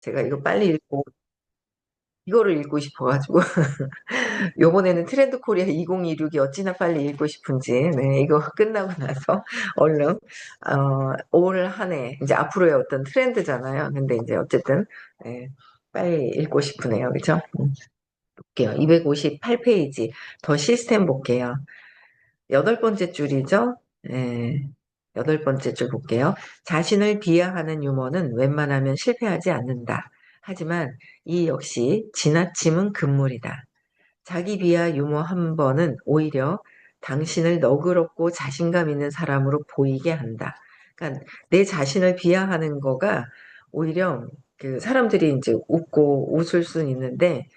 제가 이거 빨리 읽고, 이거를 읽고 싶어가지고, 요번에는 트렌드 코리아 2026이 어찌나 빨리 읽고 싶은지, 네, 이거 끝나고 나서 얼른, 올 한 해, 이제 앞으로의 어떤 트렌드잖아요. 근데 이제 어쨌든, 네, 빨리 읽고 싶으네요. 그죠? 볼게요. 258페이지. 더 시스템 볼게요. 여덟 번째 줄이죠? 네, 여덟 번째 줄 볼게요. 자신을 비하하는 유머는 웬만하면 실패하지 않는다. 하지만 이 역시 지나침은 금물이다. 자기 비하 유머 한 번은 오히려 당신을 너그럽고 자신감 있는 사람으로 보이게 한다. 그러니까 내 자신을 비하하는 거가 오히려 그 사람들이 이제 웃고 웃을 수는 있는데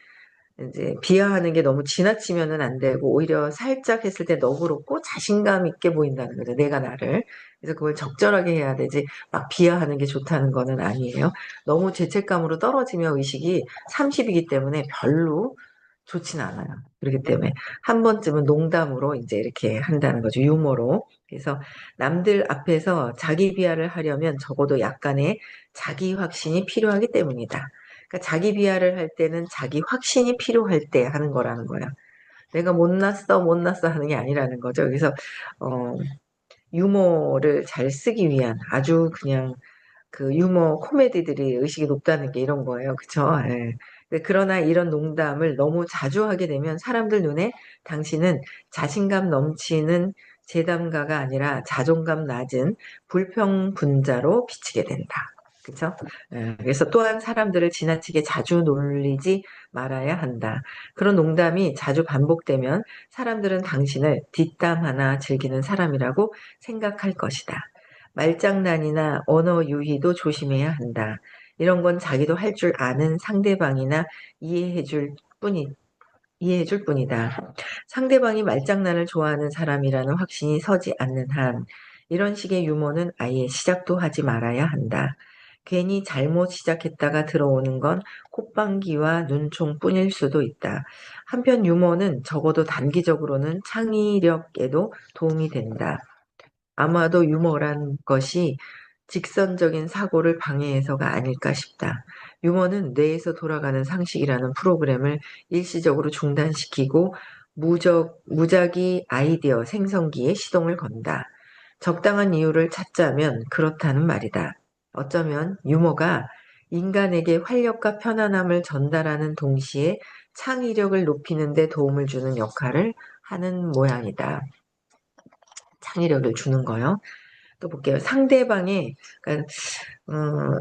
이제 비하하는 게 너무 지나치면은 안 되고 오히려 살짝 했을 때 너그럽고 자신감 있게 보인다는 거죠. 내가 나를. 그래서 그걸 적절하게 해야 되지 막 비하하는 게 좋다는 거는 아니에요. 너무 죄책감으로 떨어지면 의식이 30이기 때문에 별로 좋진 않아요. 그렇기 때문에 한 번쯤은 농담으로 이제 이렇게 한다는 거죠. 유머로. 그래서 남들 앞에서 자기 비하를 하려면 적어도 약간의 자기 확신이 필요하기 때문이다. 그러니까 자기 비하를 할 때는 자기 확신이 필요할 때 하는 거라는 거야. 내가 못났어, 못났어 하는 게 아니라는 거죠. 그래서, 어, 유머를 잘 쓰기 위한 아주 그냥 그 유머 코미디들이 의식이 높다는 게 이런 거예요. 그쵸? 예. 그러나 이런 농담을 너무 자주 하게 되면 사람들 눈에 당신은 자신감 넘치는 재담가가 아니라 자존감 낮은 불평분자로 비치게 된다. 그쵸? 예. 그래서 또한 사람들을 지나치게 자주 놀리지 말아야 한다. 그런 농담이 자주 반복되면 사람들은 당신을 뒷담 하나 즐기는 사람이라고 생각할 것이다. 말장난이나 언어 유희도 조심해야 한다. 이런 건 자기도 할 줄 아는 상대방이나 이해해 줄 뿐이, 이해해 줄 뿐이다. 상대방이 말장난을 좋아하는 사람이라는 확신이 서지 않는 한, 이런 식의 유머는 아예 시작도 하지 말아야 한다. 괜히 잘못 시작했다가 들어오는 건 콧방귀와 눈총뿐일 수도 있다. 한편 유머는 적어도 단기적으로는 창의력에도 도움이 된다. 아마도 유머란 것이 직선적인 사고를 방해해서가 아닐까 싶다. 유머는 뇌에서 돌아가는 상식이라는 프로그램을 일시적으로 중단시키고 무작위 아이디어 생성기에 시동을 건다. 적당한 이유를 찾자면 그렇다는 말이다. 어쩌면 유머가 인간에게 활력과 편안함을 전달하는 동시에 창의력을 높이는 데 도움을 주는 역할을 하는 모양이다. 창의력을 주는 거요. 또 볼게요. 상대방의, 그러니까, 어,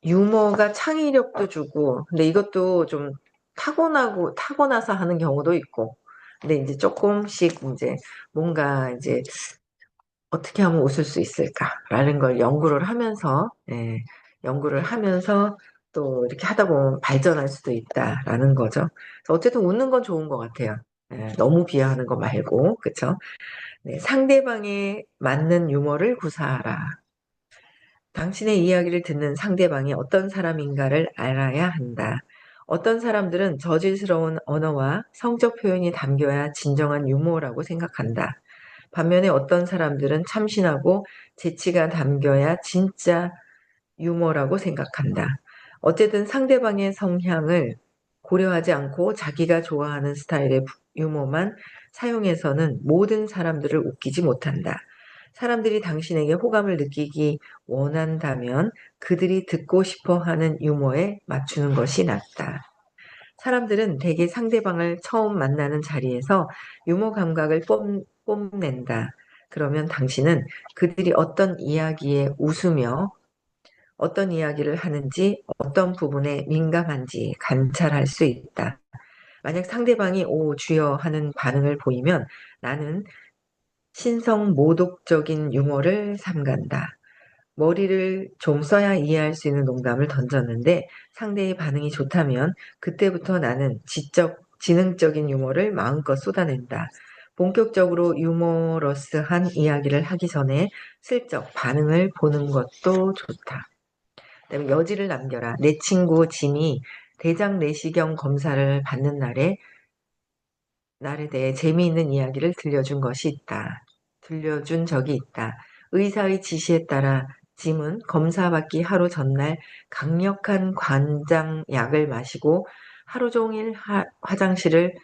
유머가 창의력도 주고, 근데 이것도 좀 타고나서 하는 경우도 있고, 근데 이제 조금씩 이제 뭔가 이제 어떻게 하면 웃을 수 있을까라는 걸 연구를 하면서, 예, 연구를 하면서 또 이렇게 하다 보면 발전할 수도 있다라는 거죠. 그래서 어쨌든 웃는 건 좋은 것 같아요. 예, 너무 비하하는 거 말고, 그쵸? 네, 상대방에 맞는 유머를 구사하라. 당신의 이야기를 듣는 상대방이 어떤 사람인가를 알아야 한다. 어떤 사람들은 저질스러운 언어와 성적 표현이 담겨야 진정한 유머라고 생각한다. 반면에 어떤 사람들은 참신하고 재치가 담겨야 진짜 유머라고 생각한다. 어쨌든 상대방의 성향을 고려하지 않고 자기가 좋아하는 스타일의 유머만 사용해서는 모든 사람들을 웃기지 못한다. 사람들이 당신에게 호감을 느끼기 원한다면 그들이 듣고 싶어 하는 유머에 맞추는 것이 낫다. 사람들은 대개 상대방을 처음 만나는 자리에서 유머 감각을 뽐낸다. 그러면 당신은 그들이 어떤 이야기에 웃으며 어떤 이야기를 하는지, 어떤 부분에 민감한지 관찰할 수 있다. 만약 상대방이 오, 주여 하는 반응을 보이면 나는 신성 모독적인 유머를 삼간다. 머리를 좀 써야 이해할 수 있는 농담을 던졌는데 상대의 반응이 좋다면 그때부터 나는 지능적인 유머를 마음껏 쏟아낸다. 본격적으로 유머러스한 이야기를 하기 전에 슬쩍 반응을 보는 것도 좋다. 그다음에 여지를 남겨라. 내 친구 진이 대장 내시경 검사를 받는 날에 대해 재미있는 이야기를 들려준 적이 있다. 의사의 지시에 따라 짐은 검사받기 하루 전날 강력한 관장약을 마시고 하루 종일 화장실을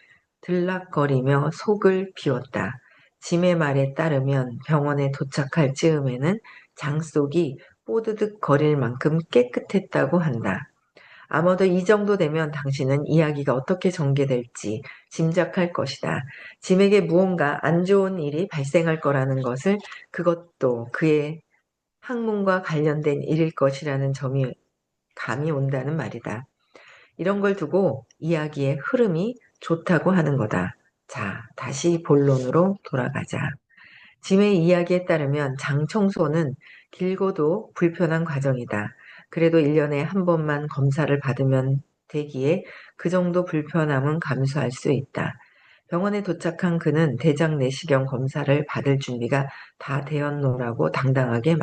들락거리며 속을 비웠다. 짐의 말에 따르면 병원에 도착할 즈음에는 장 속이 뽀드득 거릴 만큼 깨끗했다고 한다. 아마도 이 정도 되면 당신은 이야기가 어떻게 전개될지 짐작할 것이다. 짐에게 무언가 안 좋은 일이 발생할 거라는 것을, 그것도 그의 학문과 관련된 일일 것이라는 점이 감이 온다는 말이다. 이런 걸 두고 이야기의 흐름이 좋다고 하는 거다. 자, 다시 본론으로 돌아가자. 짐의 이야기에 따르면 장 청소는 길고도 불편한 과정이다. 그래도 1년에 한 번만 검사를 받으면 되기에 그 정도 불편함은 감수할 수 있다. 병원에 도착한 그는 대장 내시경 검사를 받을 준비가 다 되었노라고 당당하게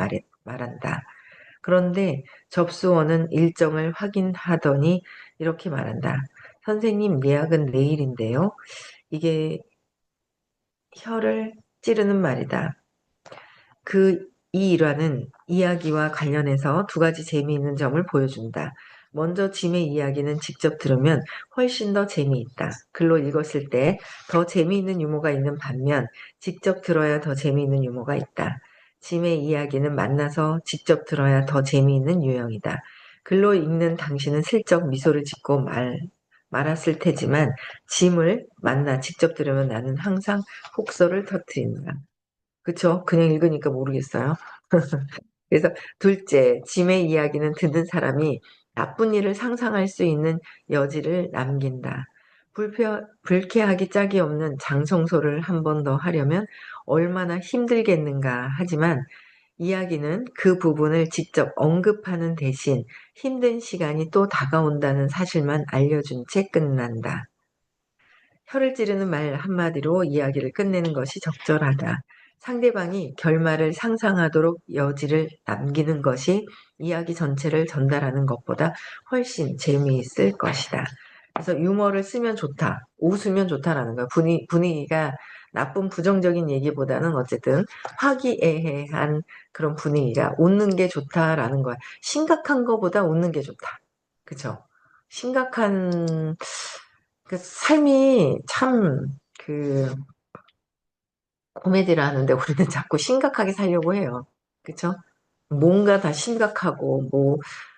말한다. 그런데 접수원은 일정을 확인하더니 이렇게 말한다. 선생님, 예약은 내일인데요. 이게 혀를 찌르는 말이다. 이 일화는 이야기와 관련해서 두 가지 재미있는 점을 보여준다. 먼저 짐의 이야기는 직접 들으면 훨씬 더 재미있다. 글로 읽었을 때 더 재미있는 유머가 있는 반면 직접 들어야 더 재미있는 유머가 있다. 짐의 이야기는 만나서 직접 들어야 더 재미있는 유형이다. 글로 읽는 당신은 슬쩍 미소를 짓고 말았을 테지만 짐을 만나 직접 들으면 나는 항상 폭소를 터뜨린다. 그쵸? 그냥 읽으니까 모르겠어요. 그래서 둘째, 짐의 이야기는 듣는 사람이 나쁜 일을 상상할 수 있는 여지를 남긴다. 불쾌하기 짝이 없는 장청소를 한 번 더 하려면 얼마나 힘들겠는가 하지만 이야기는 그 부분을 직접 언급하는 대신 힘든 시간이 또 다가온다는 사실만 알려준 채 끝난다. 혀를 찌르는 말 한마디로 이야기를 끝내는 것이 적절하다. 상대방이 결말을 상상하도록 여지를 남기는 것이 이야기 전체를 전달하는 것보다 훨씬 재미있을 것이다. 그래서 유머를 쓰면 좋다, 웃으면 좋다라는 거야. 분위기가 나쁜 부정적인 얘기보다는 어쨌든 화기애애한 그런 분위기가 웃는 게 좋다라는 거야. 심각한 거보다 웃는 게 좋다. 그쵸? 심각한 그 삶이 참 그 코미디를 하는데 우리는 자꾸 심각하게 살려고 해요. 그쵸? 뭔가 다 심각하고 뭐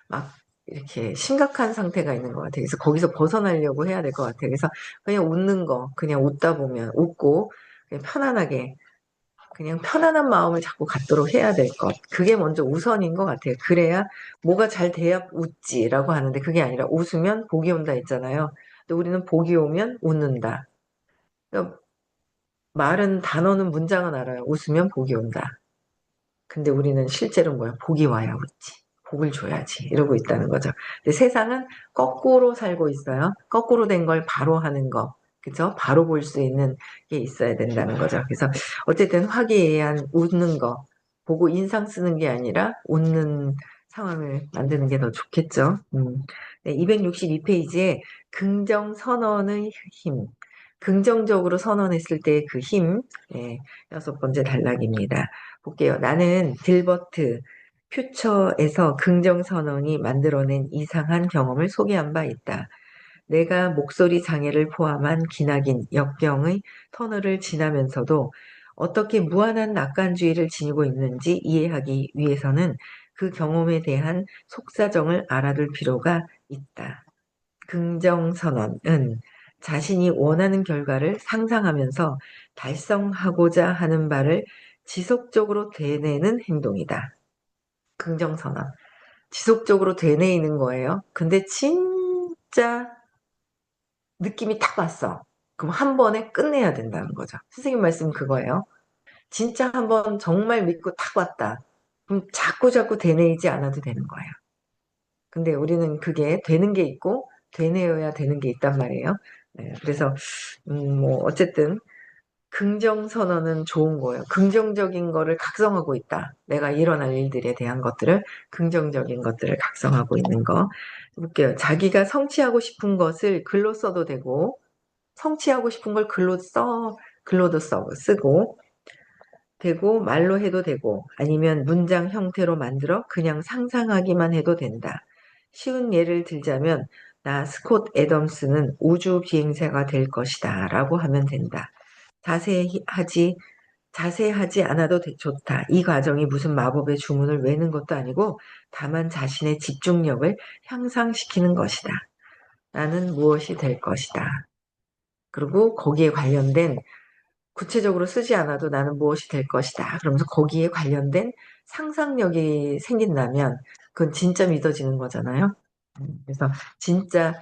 막 이렇게 심각한 상태가 있는 것 같아요. 그래서 거기서 벗어나려고 해야 될 것 같아요. 그래서 그냥 웃는 거, 그냥 웃다 보면 웃고 그냥 편안하게 그냥 편안한 마음을 자꾸 갖도록 해야 될 것. 그게 먼저 우선인 것 같아요. 그래야 뭐가 잘 돼야 웃지라고 하는데 그게 아니라 웃으면 복이 온다 있잖아요. 근데 우리는 복이 오면 웃는다. 그러니까 말은 단어는 문장은 알아요. 웃으면 복이 온다. 근데 우리는 실제로 뭐야? 복이 와야 웃지. 복을 줘야지. 이러고 있다는 거죠. 근데 세상은 거꾸로 살고 있어요. 거꾸로 된 걸 바로 하는 거. 그죠? 바로 볼 수 있는 게 있어야 된다는 거죠. 그래서 어쨌든 화기애애한 웃는 거. 보고 인상 쓰는 게 아니라 웃는 상황을 만드는 게 더 좋겠죠. 네, 262페이지에 긍정 선언의 힘. 긍정적으로 선언했을 때 그 힘. 네, 6번째 단락입니다. 볼게요. 나는 딜버트 퓨처에서 긍정선언이 만들어낸 이상한 경험을 소개한 바 있다. 내가 목소리 장애를 포함한 기나긴 역병의 터널을 지나면서도 어떻게 무한한 낙관주의를 지니고 있는지 이해하기 위해서는 그 경험에 대한 속사정을 알아둘 필요가 있다. 긍정선언은 자신이 원하는 결과를 상상하면서 달성하고자 하는 바를 지속적으로 되뇌는 행동이다. 긍정선언. 지속적으로 되뇌이는 거예요. 근데 진짜 느낌이 딱 왔어. 그럼 한 번에 끝내야 된다는 거죠. 선생님 말씀 그거예요. 진짜 한 번 정말 믿고 딱 왔다. 그럼 자꾸 되뇌이지 않아도 되는 거예요. 근데 우리는 그게 되는 게 있고 되뇌어야 되는 게 있단 말이에요. 네, 그래서 뭐 어쨌든 긍정 선언은 좋은 거예요. 긍정적인 거를 각성하고 있다. 내가 일어날 일들에 대한 것들을 긍정적인 것들을 각성하고 있는 거. 볼게요. 자기가 성취하고 싶은 것을 글로 써도 되고 성취하고 싶은 걸 글로도 쓰고 되고 말로 해도 되고 아니면 문장 형태로 만들어 그냥 상상하기만 해도 된다. 쉬운 예를 들자면 나 스콧 애덤스는 우주 비행사가 될 것이다 라고 하면 된다. 자세히 하지 자세하지 않아도 좋다. 이 과정이 무슨 마법의 주문을 외는 것도 아니고 다만 자신의 집중력을 향상시키는 것이다. 나는 무엇이 될 것이다. 그리고 거기에 관련된 구체적으로 쓰지 않아도 나는 무엇이 될 것이다. 그러면서 거기에 관련된 상상력이 생긴다면 그건 진짜 믿어지는 거잖아요. 그래서 진짜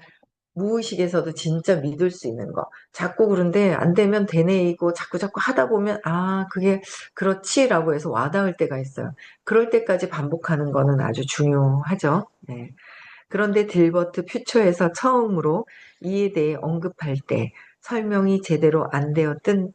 무의식에서도 진짜 믿을 수 있는 거. 자꾸 그런데 안 되면 되뇌이고 자꾸 하다 보면 아, 그게 그렇지라고 해서 와닿을 때가 있어요. 그럴 때까지 반복하는 거는 아주 중요하죠. 네. 그런데 딜버트 퓨처에서 처음으로 이에 대해 언급할 때 설명이 제대로 안 되었던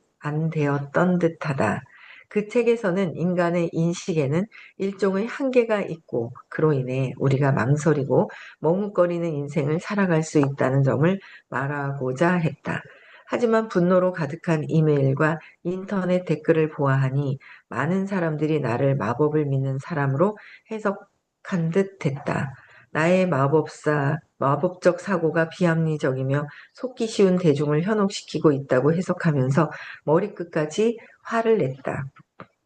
듯하다. 그 책에서는 인간의 인식에는 일종의 한계가 있고 그로 인해 우리가 망설이고 머뭇거리는 인생을 살아갈 수 있다는 점을 말하고자 했다. 하지만 분노로 가득한 이메일과 인터넷 댓글을 보아하니 많은 사람들이 나를 마법을 믿는 사람으로 해석한 듯 했다. 나의 마법적 사고가 비합리적이며 속기 쉬운 대중을 현혹시키고 있다고 해석하면서 머리끝까지 화를 냈다.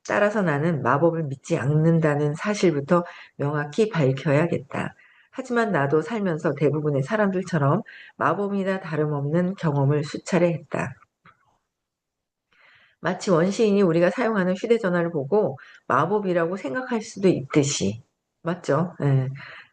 따라서 나는 마법을 믿지 않는다는 사실부터 명확히 밝혀야겠다. 하지만 나도 살면서 대부분의 사람들처럼 마법이나 다름없는 경험을 수차례 했다. 마치 원시인이 우리가 사용하는 휴대전화를 보고 마법이라고 생각할 수도 있듯이. 맞죠? 예.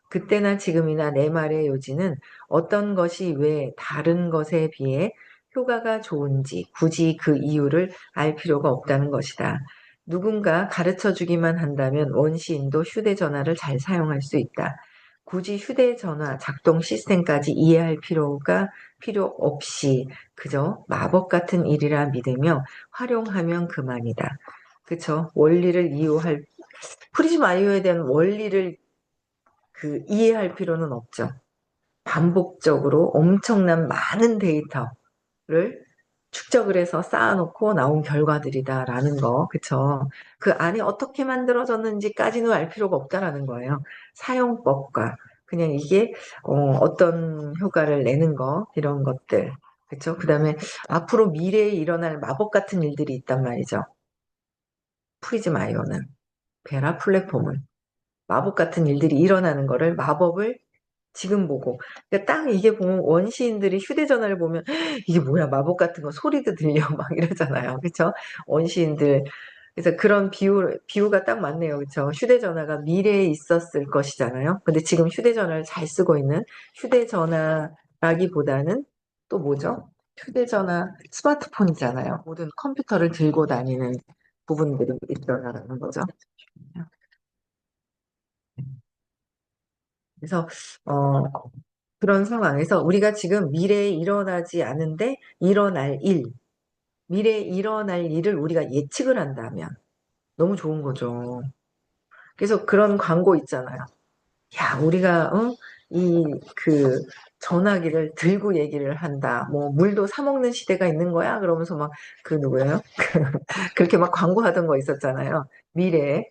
그때나 지금이나 내 말의 요지는 어떤 것이 왜 다른 것에 비해 효과가 좋은지 굳이 그 이유를 알 필요가 없다는 것이다. 누군가 가르쳐 주기만 한다면 원시인도 휴대전화를 잘 사용할 수 있다. 굳이 휴대전화 작동 시스템까지 이해할 필요 없이 그저 마법 같은 일이라 믿으며 활용하면 그만이다. 그쵸? 프리즘 아이오에 대한 원리를 이해할 필요는 없죠. 반복적으로 엄청난 많은 데이터를 축적을 해서 쌓아놓고 나온 결과들이다라는 거, 그쵸? 그 안에 어떻게 만들어졌는지까지는 알 필요가 없다라는 거예요. 사용법과 그냥 이게 어떤 효과를 내는 거 이런 것들, 그쵸? 그다음에 앞으로 미래에 일어날 마법 같은 일들이 있단 말이죠. 프리즘 아이오는 베라 플랫폼은 마법 같은 일들이 일어나는 거를 마법을 지금 보고. 그러니까 딱 이게 보면 원시인들이 휴대전화를 보면 이게 뭐야 마법 같은 거 소리도 들려 막 이러잖아요. 그쵸? 원시인들. 그래서 그런 비유가 딱 맞네요. 그쵸? 휴대전화가 미래에 있었을 것이잖아요. 근데 지금 휴대전화를 잘 쓰고 있는 휴대전화라기보다는 또 뭐죠? 휴대전화, 스마트폰이잖아요. 모든 컴퓨터를 들고 다니는 부분들이 있더라는 거죠. 그래서 어, 그런 상황에서 우리가 지금 미래에 일어나지 않은데 미래에 일어날 일을 우리가 예측을 한다면 너무 좋은 거죠. 그래서 그런 광고 있잖아요. 야, 우리가 그 전화기를 들고 얘기를 한다. 뭐 물도 사 먹는 시대가 있는 거야. 그러면서 막 그 누구예요? 그렇게 막 광고하던 거 있었잖아요. 미래에.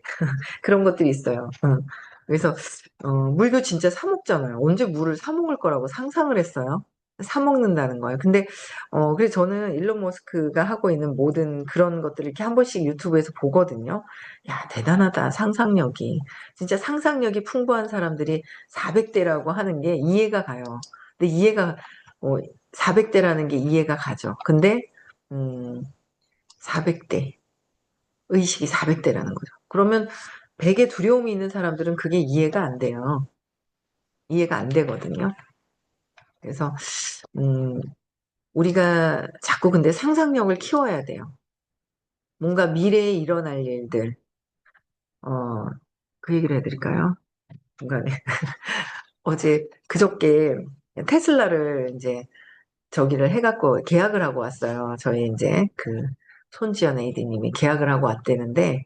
그런 것들이 있어요. 응. 그래서 물도 진짜 사 먹잖아요. 언제 물을 사 먹을 거라고 상상을 했어요. 사 먹는다는 거예요. 근데 그래서 저는 일론 머스크가 하고 있는 모든 그런 것들을 이렇게 한 번씩 유튜브에서 보거든요. 야, 대단하다. 상상력이. 진짜 상상력이 풍부한 사람들이 400대라고 하는 게 이해가 가요. 근데 400대라는 게 이해가 가죠. 근데 400대. 의식이 400대라는 거죠. 그러면 100의 두려움이 있는 사람들은 그게 이해가 안 돼요. 이해가 안 되거든요. 그래서 음, 우리가 자꾸 근데 상상력을 키워야 돼요. 뭔가 미래에 일어날 일들, 어, 그 얘기를 해드릴까요? 중간에. 그저께 테슬라를 이제 저기를 해갖고 계약을 하고 왔어요. 저희 이제 손지연 AD님이 계약을 하고 왔대는데,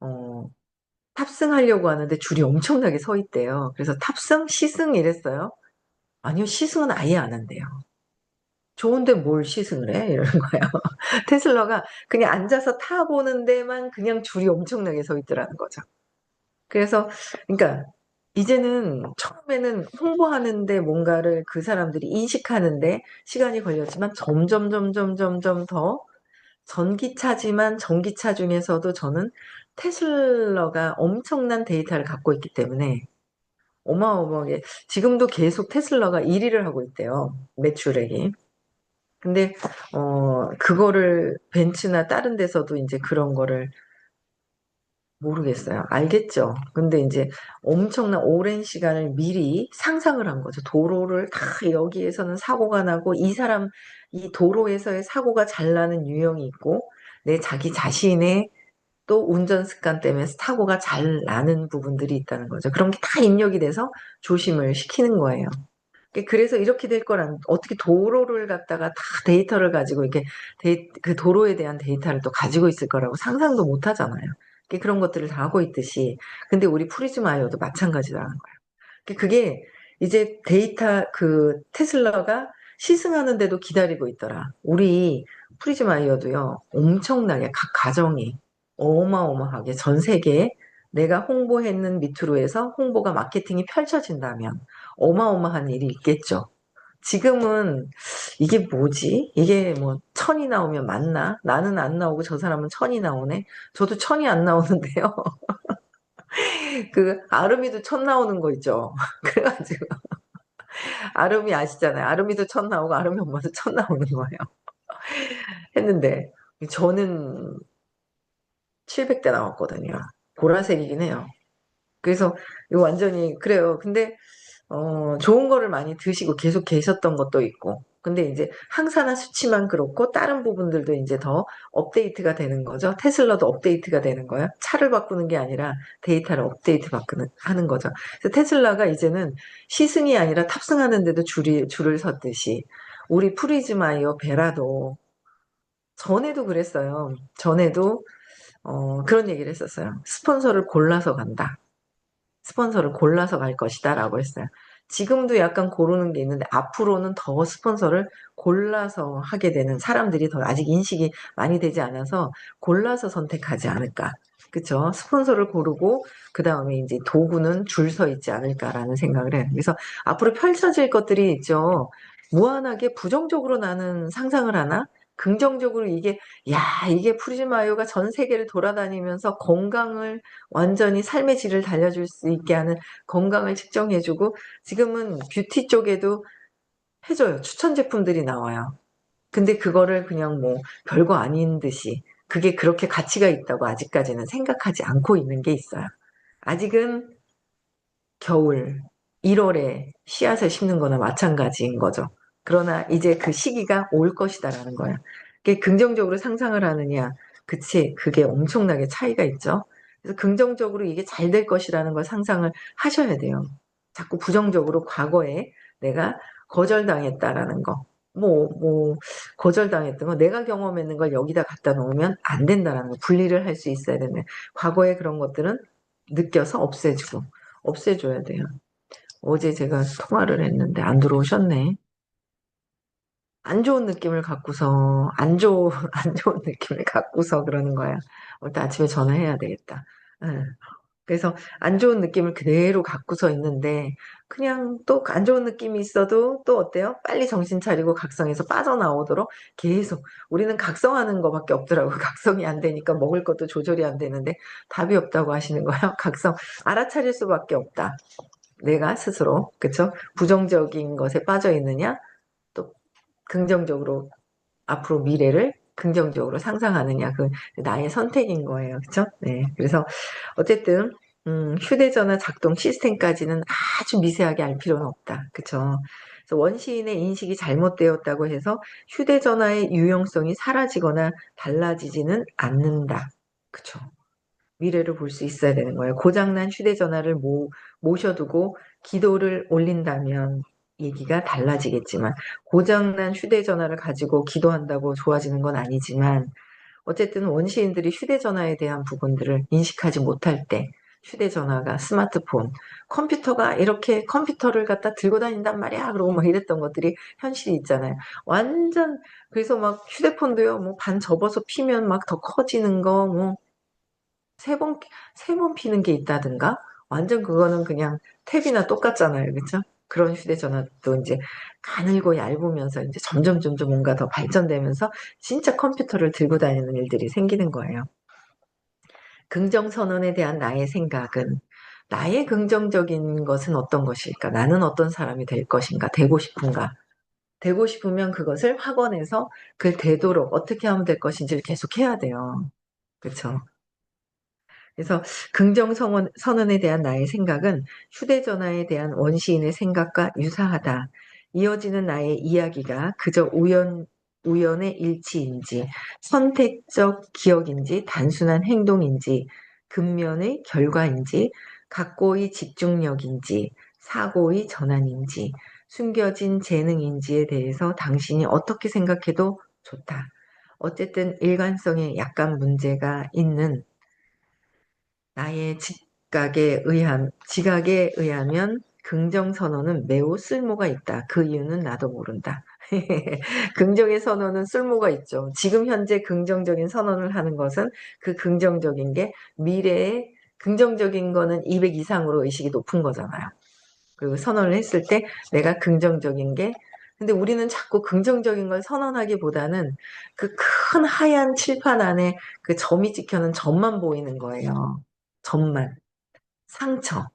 어, 탑승하려고 하는데 줄이 엄청나게 서 있대요. 그래서 탑승? 시승? 이랬어요. 아니요, 시승은 아예 안 한대요. 좋은데 뭘 시승을 해? 이러는 거예요. 테슬라가 그냥 앉아서 타보는 데만 그냥 줄이 엄청나게 서 있더라는 거죠. 그래서, 그러니까, 이제는 처음에는 홍보하는데 뭔가를 그 사람들이 인식하는데 시간이 걸렸지만 점점 더 전기차지만 전기차 중에서도 저는 테슬라가 엄청난 데이터를 갖고 있기 때문에 어마어마하게 지금도 계속 테슬라가 1위를 하고 있대요. 매출액이. 근데 그거를 벤츠나 다른 데서도 이제 그런 거를 모르겠어요. 알겠죠. 근데 이제 엄청난 오랜 시간을 미리 상상을 한 거죠. 도로를 다 여기에서는 사고가 나고 이 도로에서의 사고가 잘 나는 유형이 있고 내 자기 자신의 또 운전 습관 때문에 사고가 잘 나는 부분들이 있다는 거죠. 그런 게 다 입력이 돼서 조심을 시키는 거예요. 그래서 이렇게 될 거란 어떻게 도로를 갖다가 다 데이터를 가지고 이렇게 그 도로에 대한 데이터를 또 가지고 있을 거라고 상상도 못 하잖아요. 그런 것들을 다 하고 있듯이 근데 우리 프리즈마이어도 마찬가지라는 거예요. 그게 이제 그 테슬라가 시승하는데도 기다리고 있더라. 우리 프리즈마이어도요. 엄청나게 각 가정이 어마어마하게 전 세계에 내가 홍보했는 밑으로 해서 홍보가 마케팅이 펼쳐진다면 어마어마한 일이 있겠죠. 지금은 이게 뭐지? 이게 뭐 천이 나오면 맞나? 나는 안 나오고 저 사람은 천이 나오네? 저도 천이 안 나오는데요. 그 아름이도 천 나오는 거 있죠. 그래가지고 아름이 아시잖아요. 아름이도 천 나오고 아름이 엄마도 천 나오는 거예요. 했는데 저는 700대 나왔거든요. 보라색이긴 해요. 그래서 이거 완전히 그래요. 근데 좋은 거를 많이 드시고 계속 계셨던 것도 있고. 근데 이제 항산화 수치만 그렇고 다른 부분들도 이제 더 업데이트가 되는 거죠. 테슬라도 업데이트가 되는 거예요. 차를 바꾸는 게 아니라 데이터를 하는 거죠. 그래서 테슬라가 이제는 시승이 아니라 탑승하는데도 줄을 섰듯이 우리 프리즈마이어 베라도 전에도 그랬어요. 전에도 그런 얘기를 했었어요. 스폰서를 골라서 간다. 스폰서를 골라서 갈 것이다라고 했어요. 지금도 약간 고르는 게 있는데 앞으로는 더 스폰서를 골라서 하게 되는 사람들이 더 아직 인식이 많이 되지 않아서 골라서 선택하지 않을까. 그쵸? 스폰서를 고르고 그 다음에 이제 도구는 줄 서 있지 않을까라는 생각을 해요. 그래서 앞으로 펼쳐질 것들이 있죠. 무한하게 부정적으로 나는 상상을 하나? 긍정적으로 이게 프리즈마이어가 전 세계를 돌아다니면서 건강을 완전히 삶의 질을 달려줄 수 있게 하는 건강을 측정해주고 지금은 뷰티 쪽에도 해줘요. 추천 제품들이 나와요. 근데 그거를 그냥 뭐 별거 아닌 듯이 그게 그렇게 가치가 있다고 아직까지는 생각하지 않고 있는 게 있어요. 아직은 겨울 1월에 씨앗을 심는 거나 마찬가지인 거죠. 그러나 이제 그 시기가 올 것이다라는 거예요. 그게 긍정적으로 상상을 하느냐, 그치, 그게 엄청나게 차이가 있죠. 그래서 긍정적으로 이게 잘 될 것이라는 걸 상상을 하셔야 돼요. 자꾸 부정적으로 과거에 내가 거절당했다라는 거, 거절당했던 거, 내가 경험했는 걸 여기다 갖다 놓으면 안 된다라는 거, 분리를 할 수 있어야 되는, 과거의 그런 것들은 느껴서 없애줘야 돼요. 어제 제가 통화를 했는데 안 들어오셨네. 안 좋은 느낌을 갖고서, 안 좋은 느낌을 갖고서 그러는 거야. 일단 아침에 전화해야 되겠다. 응. 그래서 안 좋은 느낌을 그대로 갖고서 있는데, 그냥 또 안 좋은 느낌이 있어도 또 어때요? 빨리 정신 차리고 각성해서 빠져나오도록 계속, 우리는 각성하는 것밖에 없더라고요. 각성이 안 되니까 먹을 것도 조절이 안 되는데 답이 없다고 하시는 거예요. 알아차릴 수밖에 없다. 내가 스스로, 그쵸? 부정적인 것에 빠져 있느냐, 또 긍정적으로 앞으로 미래를 긍정적으로 상상하느냐, 그 나의 선택인 거예요. 그쵸? 네. 그래서 어쨌든, 휴대전화 작동 시스템까지는 아주 미세하게 알 필요는 없다. 그쵸? 그래서 원시인의 인식이 잘못되었다고 해서 휴대전화의 유용성이 사라지거나 달라지지는 않는다. 그쵸? 미래를 볼 수 있어야 되는 거예요. 고장난 휴대전화를 모셔두고 기도를 올린다면 얘기가 달라지겠지만, 고장난 휴대전화를 가지고 기도한다고 좋아지는 건 아니지만, 어쨌든 원시인들이 휴대전화에 대한 부분들을 인식하지 못할 때, 휴대전화가, 스마트폰, 컴퓨터가 이렇게 컴퓨터를 갖다 들고 다닌단 말이야. 그러고 막 이랬던 것들이 현실이 있잖아요. 완전, 그래서 막 휴대폰도요, 뭐 반 접어서 피면 막 더 커지는 거, 뭐, 세 번, 세 번 피는 게 있다든가? 완전 그거는 그냥 탭이나 똑같잖아요. 그쵸? 그런 휴대전화도 이제 가늘고 얇으면서 이제 점점 뭔가 더 발전되면서 진짜 컴퓨터를 들고 다니는 일들이 생기는 거예요. 긍정선언에 대한 나의 생각은 나의 긍정적인 것은 어떤 것일까? 나는 어떤 사람이 될 것인가? 되고 싶은가? 되고 싶으면 그것을 확언해서 그 되도록 어떻게 하면 될 것인지를 계속 해야 돼요. 그렇죠? 그래서 선언에 대한 나의 생각은 휴대전화에 대한 원시인의 생각과 유사하다. 이어지는 나의 이야기가 그저 우연의 일치인지, 선택적 기억인지, 단순한 행동인지, 근면의 결과인지, 각고의 집중력인지, 사고의 전환인지, 숨겨진 재능인지에 대해서 당신이 어떻게 생각해도 좋다. 어쨌든 일관성에 약간 문제가 있는 나의 지각에 의하면 긍정 선언은 매우 쓸모가 있다. 그 이유는 나도 모른다. 긍정의 선언은 쓸모가 있죠. 지금 현재 긍정적인 선언을 하는 것은 그 긍정적인 게 미래에 긍정적인 거는 200 이상으로 의식이 높은 거잖아요. 그리고 선언을 했을 때 내가 긍정적인 게 근데 우리는 자꾸 긍정적인 걸 선언하기보다는 그 큰 하얀 칠판 안에 그 점이 찍혀는 점만 보이는 거예요. 점만. 상처.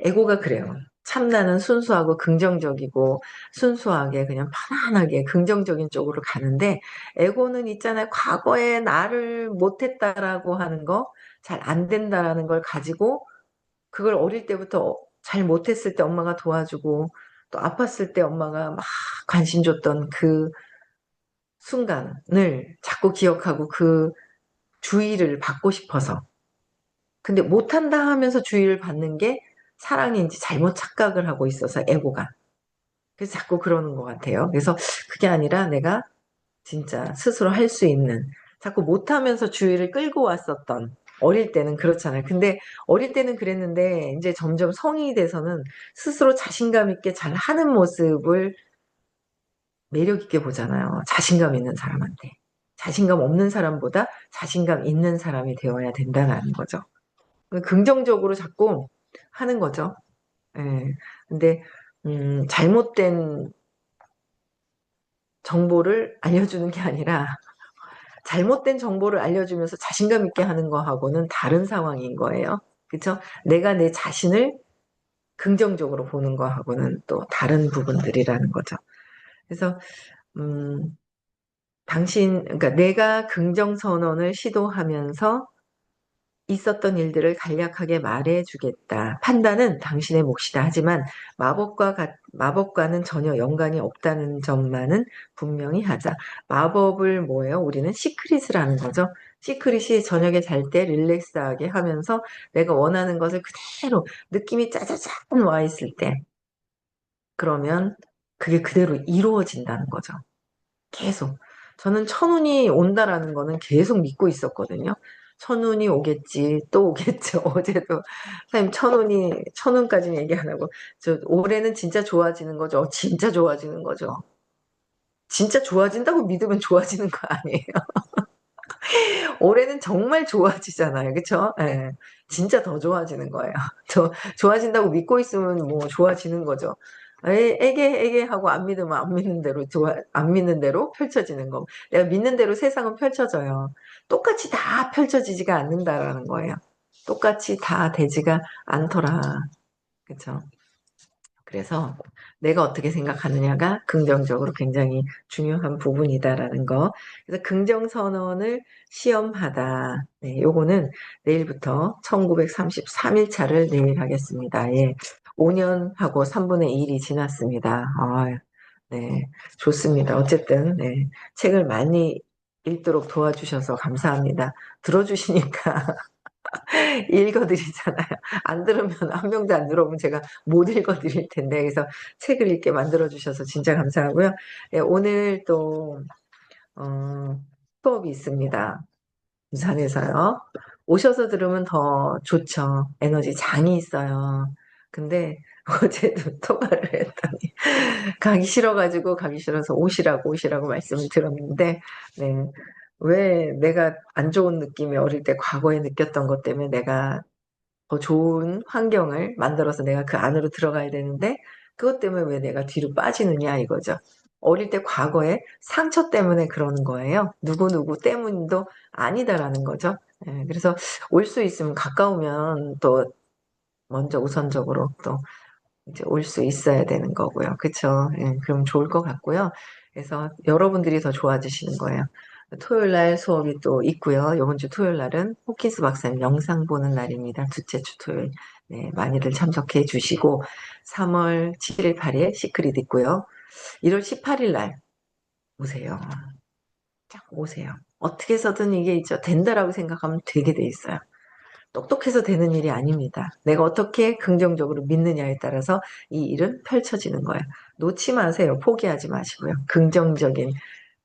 에고가 그래요. 참나는 순수하고 긍정적이고 순수하게 그냥 편안하게 긍정적인 쪽으로 가는데 에고는 있잖아요. 과거에 나를 못했다라고 하는 거, 잘 안 된다라는 걸 가지고 그걸 어릴 때부터 잘 못했을 때 엄마가 도와주고 또 아팠을 때 엄마가 막 관심 줬던 그 순간을 자꾸 기억하고 그 주의를 받고 싶어서 근데 못한다 하면서 주의를 받는 게 사랑인지 잘못 착각을 하고 있어서 에고가. 그래서 자꾸 그러는 것 같아요. 그래서 그게 아니라 내가 진짜 스스로 할 수 있는 자꾸 못하면서 주의를 끌고 왔었던 어릴 때는 그렇잖아요. 근데 어릴 때는 그랬는데 이제 점점 성인이 돼서는 스스로 자신감 있게 잘 하는 모습을 매력 있게 보잖아요. 자신감 있는 사람한테. 자신감 없는 사람보다 자신감 있는 사람이 되어야 된다는 거죠. 긍정적으로 자꾸 하는 거죠. 예. 근데, 잘못된 정보를 알려주는 게 아니라, 잘못된 정보를 알려주면서 자신감 있게 하는 거하고는 다른 상황인 거예요. 그쵸? 내가 내 자신을 긍정적으로 보는 거하고는 또 다른 부분들이라는 거죠. 그래서, 음, 그러니까 내가 긍정 선언을 시도하면서 있었던 일들을 간략하게 말해주겠다. 판단은 당신의 몫이다. 하지만 마법과는 전혀 연관이 없다는 점만은 분명히 하자. 마법을 뭐예요? 우리는 시크릿을 하는 거죠. 시크릿이 저녁에 잘 때 릴렉스하게 하면서 내가 원하는 것을 그대로 느낌이 짜자잔 와 있을 때 그러면 그게 그대로 이루어진다는 거죠. 계속. 저는 천운이 온다라는 거는 계속 믿고 있었거든요. 천운이 오겠지, 또 오겠죠. 어제도 사장님 천운까지는 얘기 안 하고 저 올해는 진짜 좋아지는 거죠. 진짜 좋아지는 거죠. 진짜 좋아진다고 믿으면 좋아지는 거 아니에요. 올해는 정말 좋아지잖아요. 그쵸? 예. 진짜 더 좋아지는 거예요. 더 좋아진다고 믿고 있으면 뭐 좋아지는 거죠. 에게 하고 안 믿으면 안 믿는 대로 안 믿는 대로 펼쳐지는 거. 내가 믿는 대로 세상은 펼쳐져요. 똑같이 다 펼쳐지지가 않는다라는 거예요. 똑같이 다 되지가 않더라. 그쵸? 그래서 내가 어떻게 생각하느냐가 긍정적으로 굉장히 중요한 부분이다라는 거. 그래서 긍정선언을 시험하다. 네, 요거는 내일부터 1933일차를 내일 하겠습니다. 예. 5년하고 3분의 1이 지났습니다. 네. 좋습니다. 어쨌든, 네. 책을 많이 읽도록 도와주셔서 감사합니다. 들어주시니까 읽어드리잖아요. 안 들으면 한 명도 안 들어오면 제가 못 읽어드릴 텐데 그래서 책을 읽게 만들어주셔서 진짜 감사하고요. 네, 오늘 또 수업이 있습니다. 부산에서요. 오셔서 들으면 더 좋죠. 에너지 장이 있어요. 근데 어제도 통화를 했더니 가기 싫어가지고 가기 싫어서 오시라고 말씀을 드렸는데, 네. 왜 내가 안 좋은 느낌이 어릴 때 과거에 느꼈던 것 때문에 내가 더 좋은 환경을 만들어서 내가 그 안으로 들어가야 되는데 그것 때문에 왜 내가 뒤로 빠지느냐 이거죠. 어릴 때 과거에 상처 때문에 그러는 거예요. 누구누구 때문도 아니다라는 거죠. 예, 그래서 올 수 있으면 가까우면 또 먼저 우선적으로 또 이제 올 수 있어야 되는 거고요. 그쵸? 예, 그럼 좋을 것 같고요. 그래서 여러분들이 더 좋아지시는 거예요. 토요일 날 수업이 또 있고요. 이번 주 토요일 날은 호킨스 박사님 영상 보는 날입니다. 둘째 주 토요일. 네, 많이들 참석해 주시고 3월 7일, 8일 시크릿 있고요. 1월 18일 날 오세요. 자, 오세요. 어떻게 해서든 이게 있죠. 된다라고 생각하면 되게 돼 있어요. 똑똑해서 되는 일이 아닙니다. 내가 어떻게 긍정적으로 믿느냐에 따라서 이 일은 펼쳐지는 거예요. 놓지 마세요. 포기하지 마시고요. 긍정적인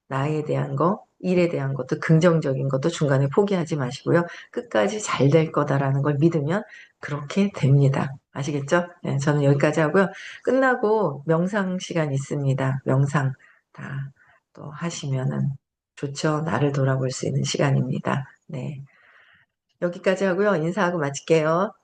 나에 대한 거, 일에 대한 것도 긍정적인 것도 중간에 포기하지 마시고요. 끝까지 잘 될 거다라는 걸 믿으면 그렇게 됩니다. 아시겠죠? 네, 저는 여기까지 하고요. 끝나고 명상 시간 있습니다. 명상 다 또 하시면은 좋죠. 나를 돌아볼 수 있는 시간입니다. 네. 여기까지 하고요. 인사하고 마칠게요.